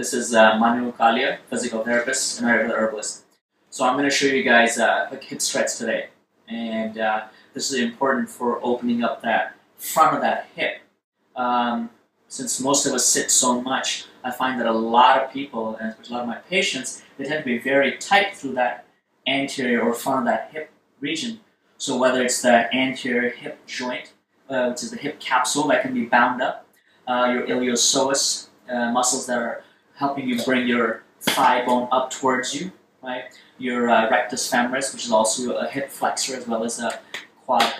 This is Manu, Kalia, physical therapist and Ayurveda herbalist. So I'm going to show you guys a quick hip stretch today. And this is important for opening up that front of that hip. Since most of us sit so much, I find that a lot of people, and especially a lot of my patients, they tend to be very tight through that anterior or front of that hip region. So whether it's the anterior hip joint, which is the hip capsule that can be bound up, your iliopsoas muscles that are helping you bring your thigh bone up towards you, right? Your rectus femoris, which is also a hip flexor as well as a quad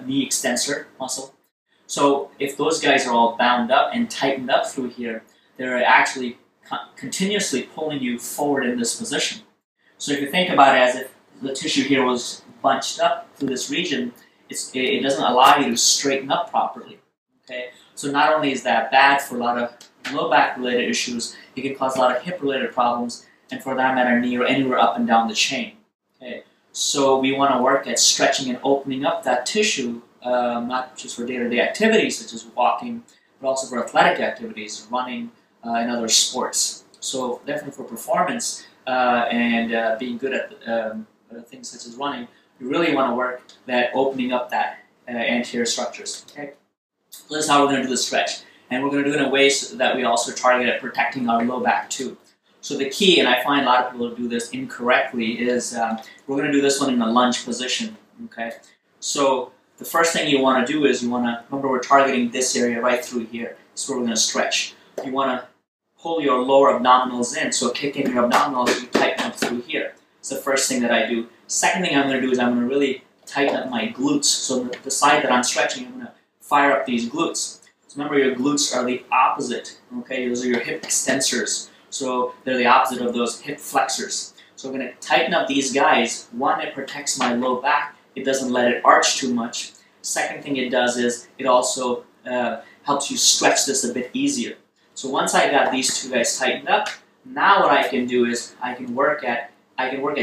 knee extensor muscle. So if those guys are all bound up and tightened up through here, they're actually continuously pulling you forward in this position. So if you think about it as if the tissue here was bunched up through this region, it doesn't allow you to straighten up properly. Okay, so not only is that bad for a lot of low back related issues, it can cause a lot of hip related problems, and for that matter, knee or anywhere up and down the chain. Okay, so we want to work at stretching and opening up that tissue, not just for day-to-day activities such as walking, but also for athletic activities, running, and other sports. So definitely for performance and being good at things such as running, you really want to work at opening up that anterior structures. Okay, so this is how we're going to do the stretch, and we're going to do it in a way so that we also target at protecting our low back too. So the key, and I find a lot of people do this incorrectly, is we're going to do this one in a lunge position. Okay, so the first thing you want to do is you want to remember we're targeting this area right through here. This is where we're going to stretch. You want to pull your lower abdominals in, so kick in your abdominals as you tighten up through here. It's the first thing that I do. Second thing I'm going to do is I'm going to really tighten up my glutes. So the side that I'm stretching, I'm going to fire up these glutes. So remember, your glutes are the opposite. Okay, those are your hip extensors. So they're the opposite of those hip flexors. So I'm going to tighten up these guys. One, it protects my low back. It doesn't let it arch too much. Second thing it does is it also helps you stretch this a bit easier. So once I got these two guys tightened up, now what I can do is I can work at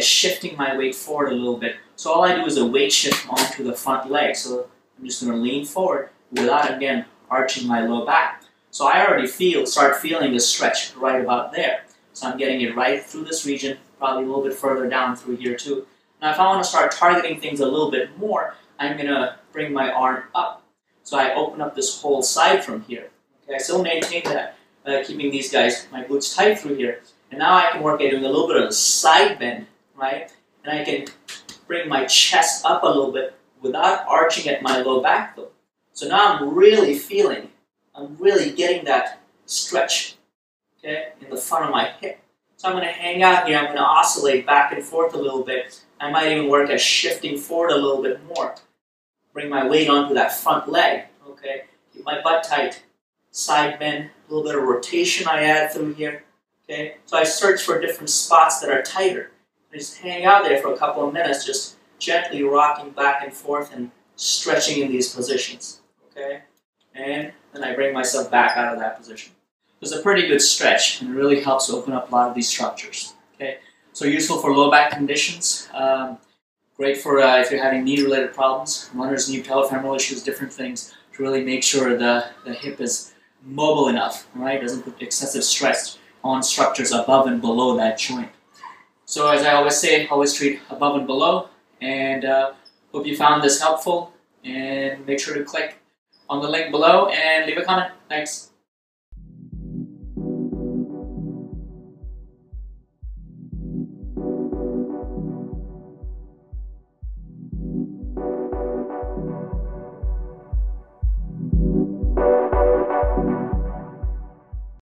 shifting my weight forward a little bit. So all I do is a weight shift onto the front leg. So I'm just going to lean forward without, again, arching my low back. So I already start feeling the stretch right about there. So I'm getting it right through this region, probably a little bit further down through here too. Now if I want to start targeting things a little bit more, I'm going to bring my arm up. So I open up this whole side from here. Okay, I still maintain that, keeping these guys, my glutes tight through here. And now I can work at doing a little bit of a side bend, right? And I can bring my chest up a little bit without arching at my low back though. So now I'm really getting that stretch, okay, in the front of my hip. So I'm going to hang out here, I'm going to oscillate back and forth a little bit. I might even work at shifting forward a little bit more. Bring my weight onto that front leg, okay? Keep my butt tight. Side bend, a little bit of rotation I add through here. Okay, so I search for different spots that are tighter. I just hang out there for a couple of minutes, just gently rocking back and forth and stretching in these positions. Okay, and then I bring myself back out of that position. It's a pretty good stretch, and it really helps open up a lot of these structures. Okay, so useful for low back conditions. Great for if you're having knee-related problems, runners' knee, patellofemoral issues, different things, to really make sure the hip is mobile enough, right? Doesn't put excessive stress on structures above and below that joint. So as I always say, always treat above and below, and hope you found this helpful, and make sure to click on the link below and leave a comment. Thanks.